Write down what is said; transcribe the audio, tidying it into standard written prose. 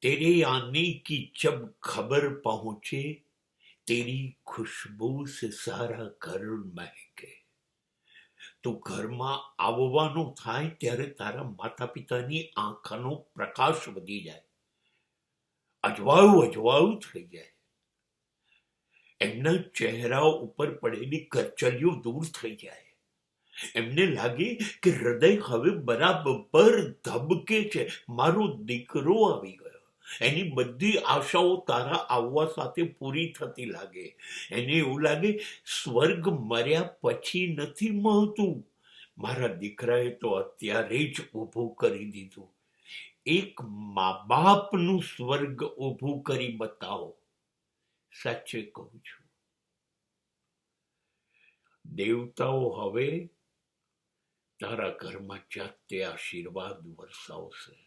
तेरे आने की जब खबर पहुंचे, तेरी खुशबू से सारा घर महके. તો ઘરમાં આવવાનો થાય ત્યારે તારા માતા પિતાની આંખનો પ્રકાશ વધી જાય, અજવાળું અજવાળું થઈ જાય, એમના ચહેરા ઉપર પડેલી કરચલીઓ દૂર થઈ જાય, એમને લાગે કે હૃદય હવે બરાબર ધબકે છે, મારો દીકરો આવી ગયો. એની બધી આશાઓ તારા આવવા સાથે પૂરી થતી લાગે. એને એવું લાગે સ્વર્ગ મર્યા પછી નથી મળતું, મારા દીકરાએ તો અત્યારે જ ઊભું કરી દીધું. એક મા બાપનું સ્વર્ગ ઊભું કરી બતાવો. સાચે કહું છું, દેવતાઓ હવે તારા ઘરમાં જાતે આશીર્વાદ વરસાવશે.